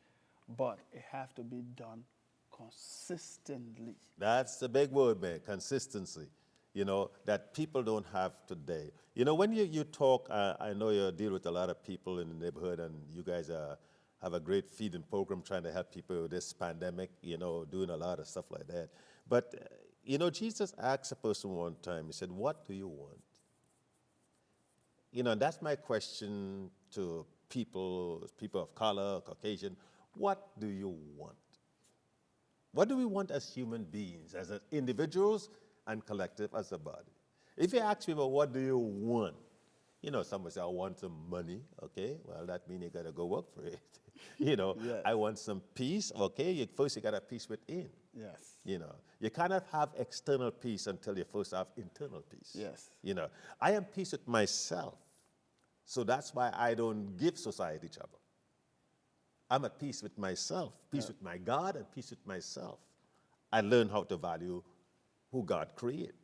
But it has to be done consistently. That's the big word, man, consistency, you know, that people don't have today. You know, when you talk, I know you deal with a lot of people in the neighborhood, and you guys have a great feeding program trying to help people with this pandemic, you know, doing a lot of stuff like that. But, you know, Jesus asked a person one time, he said, what do you want? You know, and that's my question to people of color, Caucasian. What do you want? What do we want as human beings, as individuals and collective as a body? If you ask people, what do you want? You know, some will say, I want some money, okay? Well, that means you got to go work for it. You know, Yes. I want some peace, okay? First, you got to have peace within. Yes. You know, you cannot have external peace until you first have internal peace. Yes. You know, I am peace with myself. So that's why I don't give society trouble. I'm at peace with myself, peace with my God, and peace with myself. I learn how to value who God created.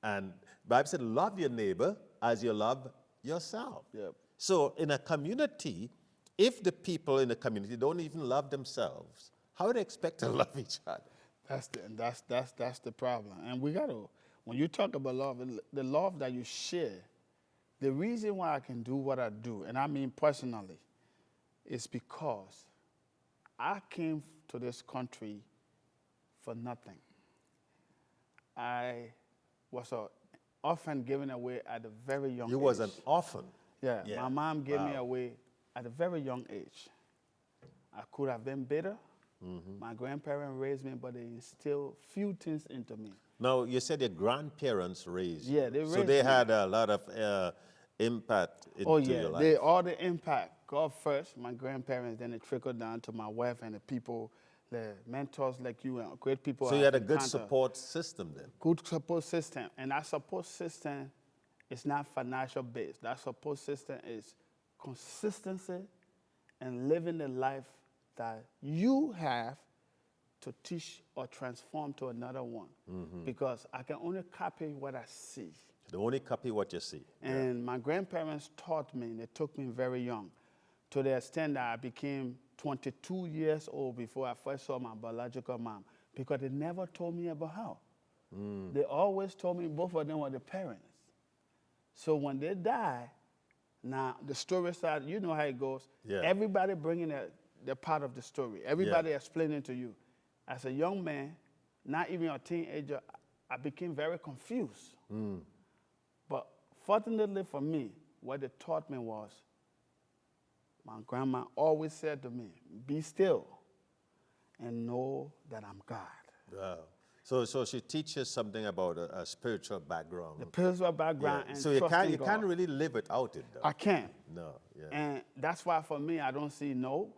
And the Bible said, love your neighbor as you love yourself. Yep. So in a community, if the people in the community don't even love themselves, how do they expect to love each other? That's the problem. And we got to, when you talk about love, the love that you share, the reason why I can do what I do, and I mean personally, is because I came to this country for nothing. I was an orphan given away at a very young age. You was an orphan. Yeah, Yeah. my mom gave me Wow. away at a very young age. I could have been better. My grandparents raised me, but they instilled few things into me. Now, you said your grandparents raised you. Yeah, they So raised they me. had a lot of impact into Oh yeah, your life. they all the impact. God first, my grandparents, then it trickled down to my wife and the people, the mentors like you and great people. So you I've had a good encountered. support system then. Good support system, and that support system is not financial based. That support system is consistency and living the life that you have to teach or transform to another one. Because I can only copy what I see. They only copy what you see. And my grandparents taught me, and they took me very young, to the extent that I became 22 years old before I first saw my biological mom, because they never told me about her. They always told me both of them were the parents. So when they die, now the story started, you know how it goes. Yeah. Everybody bringing their part of the story. Everybody explaining to you. As a young man, not even a teenager, I became very confused. But fortunately for me, what they taught me was, my grandma always said to me, be still and know that I'm God. Wow. So she teaches something about a spiritual background. The spiritual background and So you trusting can't God. really live without it though. I can't. No, yeah. And that's why for me, I don't see no.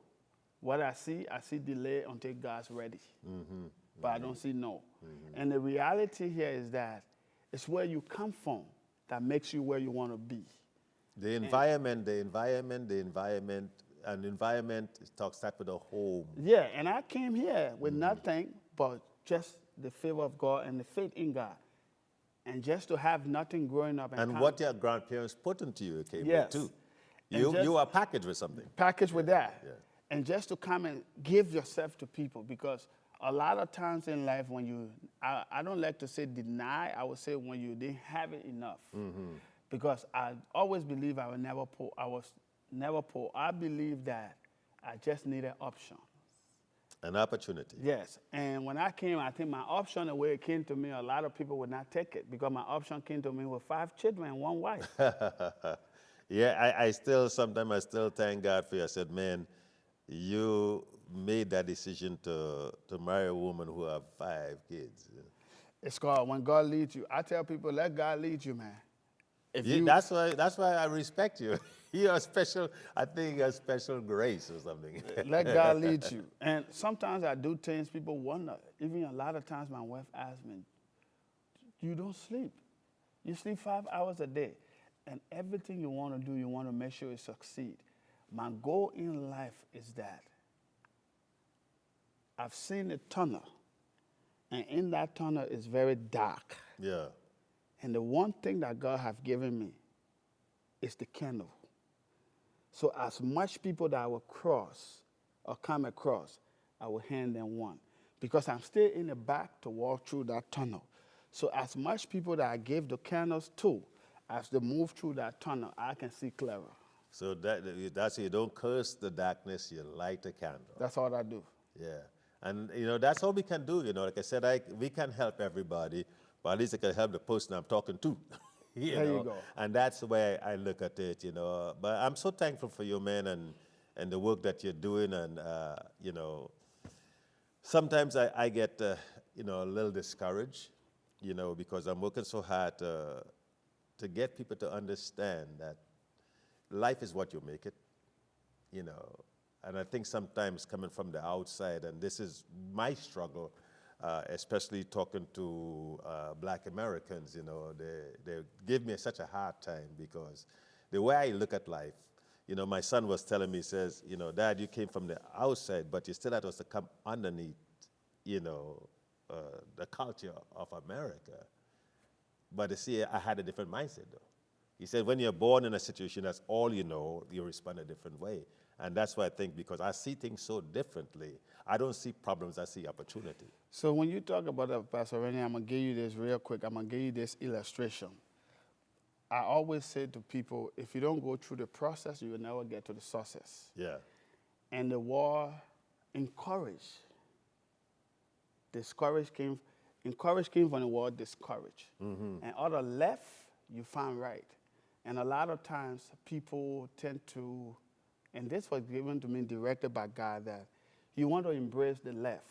What I see delay until God's ready. But I don't see no. And the reality here is that it's where you come from that makes you where you want to be. The environment, and environment starts with a home. Yeah, and I came here with nothing but just the favor of God and the faith in God. And just to have nothing growing up. And what your grandparents put into you came Yes. with too. And You just- were packaged with something. Package with that. Yeah. And just to come and give yourself to people, because a lot of times in life when you, I don't like to say deny, I would say when you didn't have it enough. because I always believe I was never poor. I was never poor. I believe that I just needed options. An opportunity. Yes, and when I came, I think my option, the way it came to me, a lot of people would not take it because my option came to me with 5 children and 1 wife. Yeah, I still, sometimes I still thank God for you. I said, man, you made that decision to marry a woman who have 5 kids. It's called when God leads you. I tell people, let God lead you, man. If you That's why I respect you. You're a special, I think a special grace or something. let God lead you. And sometimes I do things people wonder. Even a lot of times my wife asks me, you don't sleep. You sleep 5 hours a day. And everything you want to do, you want to make sure you succeed. My goal in life is that I've seen a tunnel, and in that tunnel is very dark. Yeah. And the one thing that God has given me is the candle. So as much people that I will cross or come across, I will hand them one. Because I'm still in the back to walk through that tunnel. So as much people that I gave the candles to, as they move through that tunnel, I can see clearer. So that's you don't curse the darkness, you light a candle. That's all I do. Yeah. And, that's all we can do, Like I said, we can help everybody, but at least I can help the person I'm talking to. There you go. And that's the way I look at it, But I'm so thankful for you, man, and the work that you're doing. And, sometimes I get, a little discouraged, because I'm working so hard to get people to understand that life is what you make it, And I think sometimes coming from the outside, and this is my struggle, especially talking to Black Americans, they give me such a hard time because the way I look at life, my son was telling me, he says, Dad, you came from the outside, but you still had us to come underneath, the culture of America. But you see, I had a different mindset, though. He said, when you're born in a situation, that's all you know, you respond a different way. And that's why I think, because I see things so differently, I don't see problems, I see opportunity. So when you talk about that, Pastor Randy, I'm going to give you this real quick. I'm going to give you this illustration. I always say to people, if you don't go through the process, you will never get to the success. Yeah. And the war encouraged. Encourage came from the word discourage. Mm-hmm. And on the left, you find right. And a lot of times people tend to, and this was given to me directed by God, that you want to embrace the left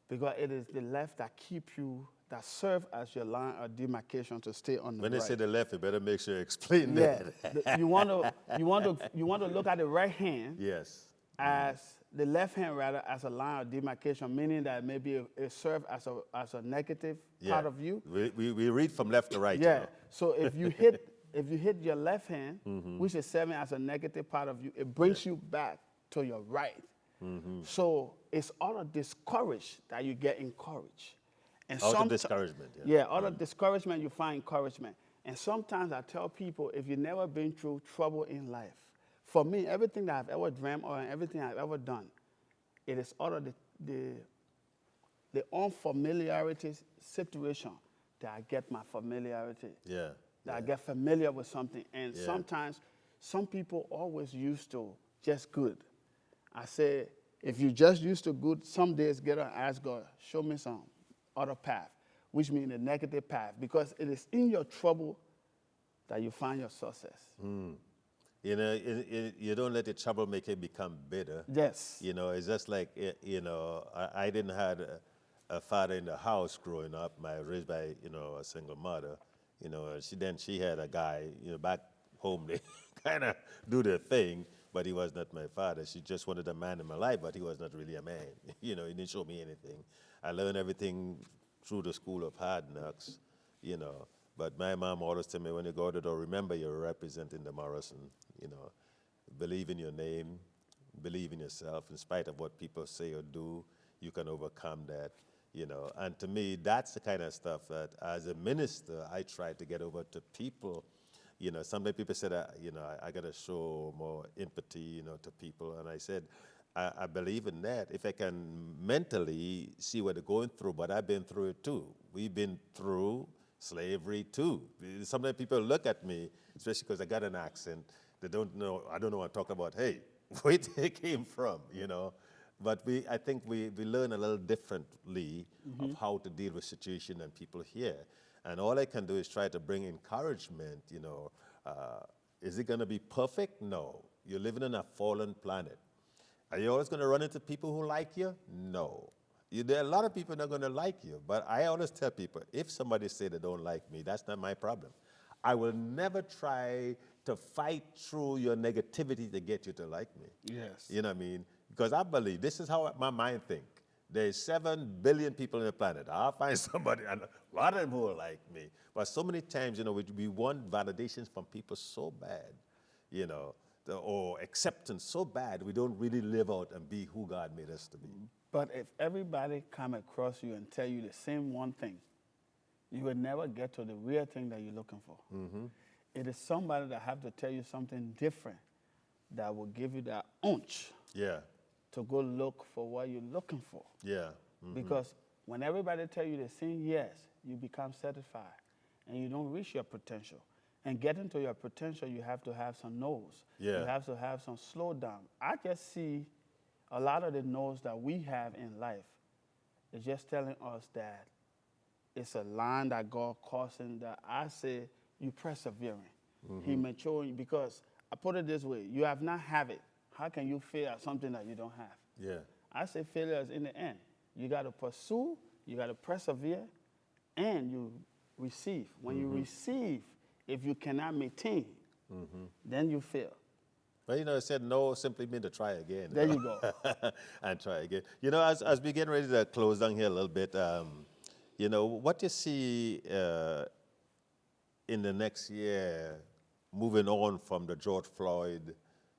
because it is the left that keep you, that serve as your line of demarcation to stay on the when right. When they say the left, you better make sure you explain that. You want to look at the right hand. Yes. As the left hand rather as a line of demarcation, meaning that maybe it serves as a negative part of you. We read from left to right. Yeah. So if you hit your left hand, which is serving as a negative part of you, it brings you back to your right. Mm-hmm. So it's out of discouraged that you get encouraged. And out of discouragement. Yeah, out of discouragement you find encouragement. And sometimes I tell people, if you've never been through trouble in life, for me, everything that I've ever dreamed or everything I've ever done, it is out of the unfamiliarity situation that I get my familiarity. Yeah. That I get familiar with something. And sometimes, some people always used to just good. I say, if you just used to good, some days get up and ask God, show me some other path, which means the negative path, because it is in your trouble that you find your success. Mm. You don't let the trouble make it become bitter. Yes. It's just like, I didn't have a father in the house growing up. I was raised by, a single mother. She had a guy, back home, they kind of do their thing, but he was not my father. She just wanted a man in my life, but he was not really a man. He didn't show me anything. I learned everything through the school of hard knocks, But my mom always told me, when you go to the door, remember you're representing the Morrison, Believe in your name, believe in yourself. In spite of what people say or do, you can overcome that, And to me, that's the kind of stuff that, as a minister, I try to get over to people. Sometimes people said, I got to show more empathy, to people. And I said, I believe in that. If I can mentally see what they're going through, but I've been through it too. We've been through, slavery too. Sometimes people look at me, especially because I got an accent, they don't know, I don't know what I'm talking about. Hey, where they came from, you know. But I think we learn a little differently of how to deal with situation and people here. And all I can do is try to bring encouragement, you know. Is it going to be perfect? No. You're living on a fallen planet. Are you always going to run into people who like you? No. There are a lot of people not going to like you. But I always tell people, if somebody say they don't like me, that's not my problem. I will never try to fight through your negativity to get you to like me. Yes. You know what I mean? Because I believe, this is how my mind think. There's 7 billion people on the planet. I'll find somebody, and a lot of them who will like me. But so many times, you know, we want validations from people so bad, you know, or acceptance so bad, we don't really live out and be who God made us to be. But if everybody come across you and tell you the same one thing, you will never get to the real thing that you're looking for. It is somebody that have to tell you something different that will give you that unch Yeah, to go look for what you're looking for. yeah. Because when everybody tell you the same yes, you become satisfied and you don't reach your potential. And getting to your potential, you have to have some no's. Yeah. You have to have some slow down. I just see a lot of the no's that we have in life is just telling us that it's a line that God crossing that I say you persevering. He maturing because I put it this way, you have not have it. How can you fail at something that you don't have? Yeah. I say failure is in the end. You got to pursue, you got to persevere, and you receive. When you receive, if you cannot maintain, then you fail. Well, you know, I said no simply mean to try again. There you go. And try again. You know, as we get ready to close down here a little bit, you know, what you see in the next year, moving on from the George Floyd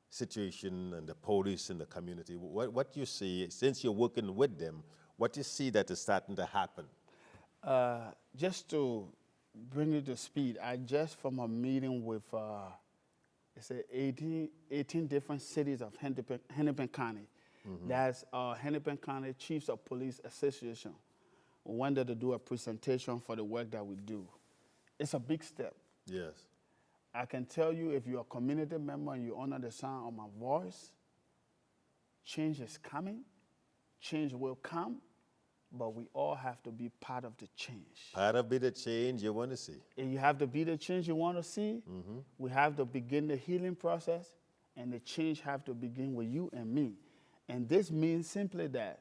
situation and the police in the community, what you see, since you're working with them, what you see that is starting to happen? Just to bring you to speed, I just from a meeting with, it's 18 different cities of Hennepin County. That's Hennepin County Chiefs of Police Association. We wanted to do a presentation for the work that we do. It's a big step. Yes. I can tell you, if you're a community member and you honor the sound of my voice, change is coming, change will come, but we all have to be part of the change. Part of the change you want to see. And you have to be the change you want to see. We have to begin the healing process, and the change have to begin with you and me. And this means simply that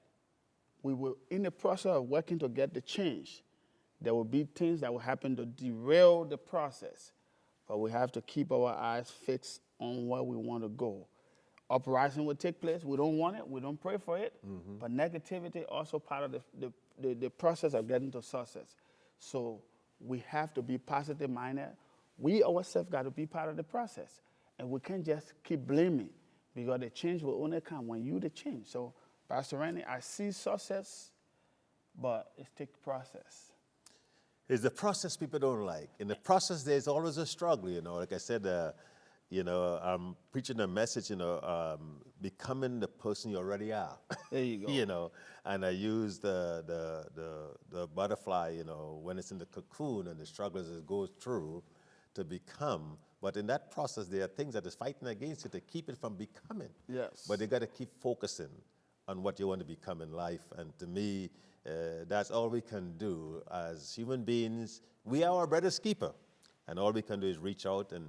we will, in the process of working to get the change, there will be things that will happen to derail the process. But we have to keep our eyes fixed on where we want to go. Uprising will take place. We don't want it. We don't pray for it. But negativity also part of the process of getting to success. So we have to be positive minded. We ourselves got to be part of the process. And we can't just keep blaming because the change will only come when you the change. So, Pastor Randy, I see success, but it takes process. It's the process people don't like. In the process, there's always a struggle, you know. Like I said, you know, I'm preaching a message, you know, becoming the person you already are. There you go. You know, and I use the butterfly, you know, when it's in the cocoon and the struggles it goes through to become. But in that process, there are things that is fighting against you to keep it from becoming. Yes. But you got to keep focusing on what you want to become in life. And to me, that's all we can do as human beings. We are our brother's keeper. And all we can do is reach out and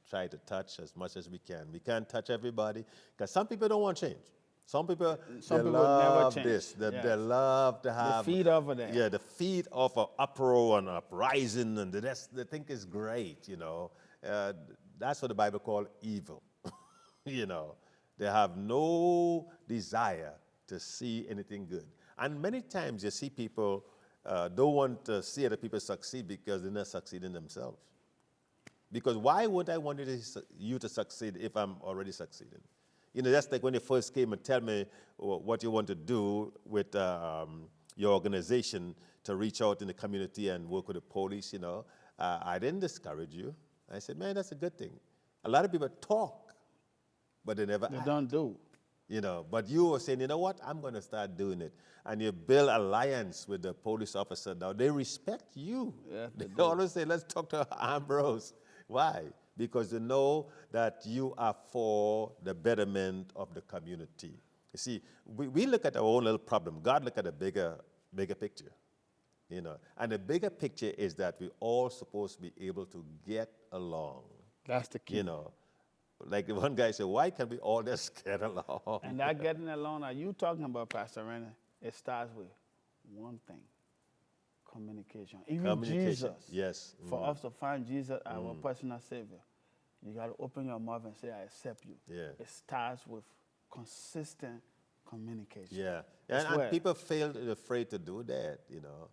try to touch as much as we can. We can't touch everybody because some people don't want change. Some people love never change. this. They Yes. love to have The feet over there. Yeah, the feet of an uproar and uprising, and they think is great. You know, that's what the Bible calls evil. You know, they have no desire to see anything good. And many times you see people don't want to see other people succeed because they're not succeeding themselves. Because why would I want you to succeed if I'm already succeeding? You know, that's like when you first came and tell me what you want to do with your organization to reach out in the community and work with the police, you know. I didn't discourage you. I said, man, that's a good thing. A lot of people talk, but they never act. They don't do. you know. But you were saying, you know what, I'm going to start doing it. And you build alliance with the police officer. Now, they respect you. Yeah, they they do. always say, let's talk to Ambrose. Why? Because they know that you are for the betterment of the community. You see, we look at our own little problem. God look at a bigger picture. You know, and the bigger picture is that we're all supposed to be able to get along. That's the key. You know, like the one guy said, why can't we all just get along? And that getting along that you talking about, Pastor Randy, it starts with one thing: communication. Even Communication, Jesus. yes. For us to find Jesus, our personal Savior, you got to open your mouth and say, "I accept you." Yeah. It starts with consistent communication. Yeah, That's and where- people feel afraid to do that, you know,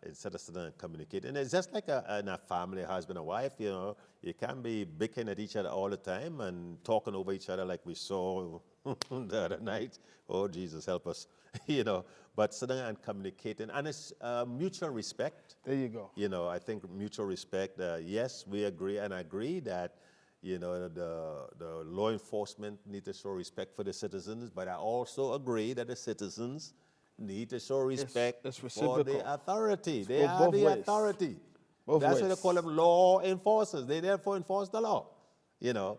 instead of sitting and communicate. And it's just like in a family, husband and wife, you know, you can't be bickering at each other all the time and talking over each other like we saw the other night. Oh, Jesus, help us, you know. But sitting and communicating, and it's mutual respect. There you go. You know, I think mutual respect. Yes, we agree that, you know, the law enforcement need to show respect for the citizens, but I also agree that the citizens need to show respect it's for reciprocal. the authority. They Both are the ways. authority. Both That's why they ways. call them law enforcers. They therefore enforce the law. You know,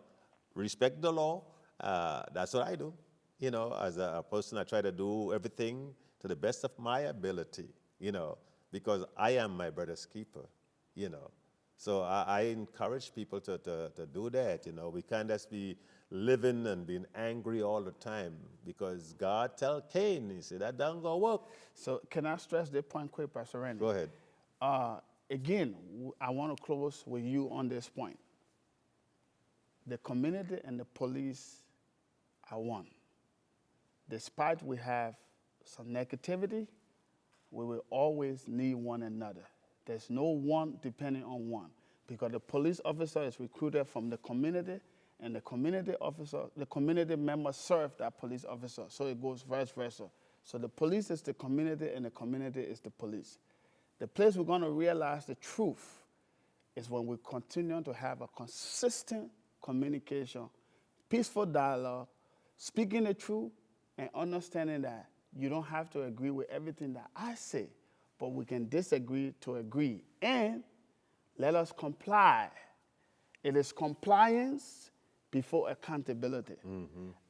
respect the law. That's what I do. You know, as a person, I try to do everything to the best of my ability, you know, because I am my brother's keeper, you know. So I encourage people to do that, you know. We can't just be living and being angry all the time, because God tell Cain, he said, that don't go work. So can I stress that point quick, Pastor Randy? Go ahead. Again, I want to close with you on this point. The community and the police are one. Despite we have some negativity, we will always need one another. There's no one depending on one, because the police officer is recruited from the community, and the community members serve that police officer. So it goes vice versa. So the police is the community, and the community is the police. The place we're going to realize the truth is when we continue to have a consistent communication, peaceful dialogue, speaking the truth, and understanding that you don't have to agree with everything that I say, but we can disagree to agree. And let us comply. It is compliance before accountability.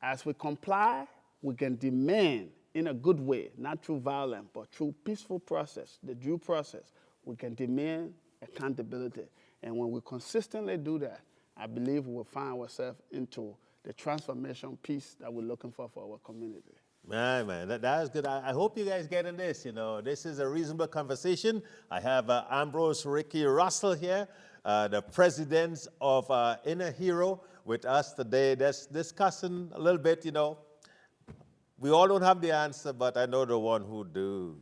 As we comply, we can demand in a good way, not through violence, but through peaceful process, the due process. We can demand accountability. And when we consistently do that, I believe we will find ourselves into the transformation piece that we're looking for our community. Man, that's good. I hope you guys getting this. You know, this is a reasonable conversation. I have Ambrose Ricky Russell here, the president of Inner Hero, with us today. That's discussing a little bit. You know, we all don't have the answer, but I know the one who do.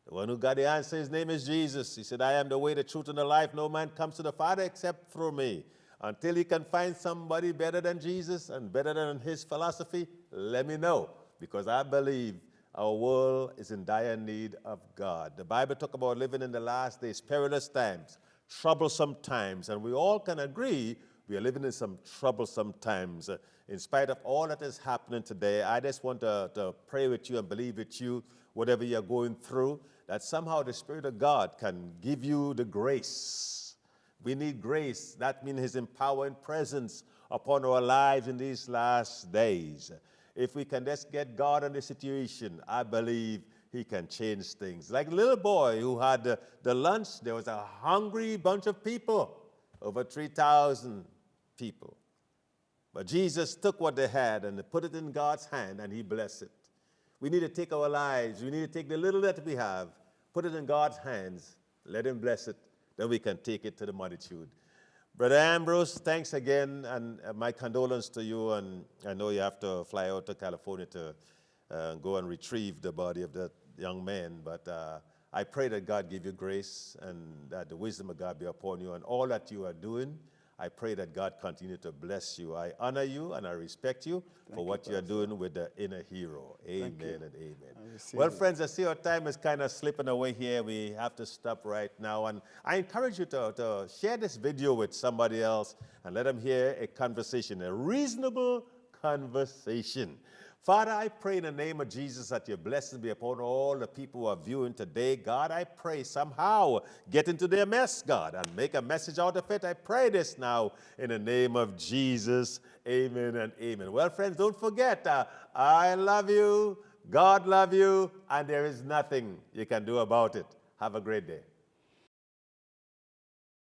The one who got the answer, his name is Jesus. He said, I am the way, the truth, and the life. No man comes to the Father except through me. Until you can find somebody better than Jesus and better than his philosophy, let me know, because I believe our world is in dire need of God. The Bible talks about living in the last days, perilous times, troublesome times, and we all can agree we are living in some troublesome times. In spite of all that is happening today, I just want to pray with you and believe with you, whatever you're going through, that somehow the Spirit of God can give you the grace. We need grace. That means his empowering presence upon our lives in these last days. If we can just get God in the situation, I believe he can change things. Like a little boy who had the lunch, there was a hungry bunch of people, over 3,000 people. But Jesus took what they had and put it in God's hand, and he blessed it. We need to take our lives, we need to take the little that we have, put it in God's hands, let him bless it, then we can take it to the multitude. Brother Ambrose, thanks again, and my condolence to you, and I know you have to fly out to California to go and retrieve the body of that young man, but I pray that God give you grace and that the wisdom of God be upon you and all that you are doing. I pray that God continue to bless you. I honor you and I respect you for what you are doing with the Inner Hero. Amen and amen. Well, friends, I see our time is kind of slipping away here. We have to stop right now. And I encourage you to share this video with somebody else and let them hear a conversation, a reasonable conversation. Father, I pray in the name of Jesus that your blessings be upon all the people who are viewing today. God, I pray somehow get into their mess, God, and make a message out of it. I pray this now in the name of Jesus. Amen and amen. Well, friends, don't forget, I love you, God love you, and there is nothing you can do about it. Have a great day.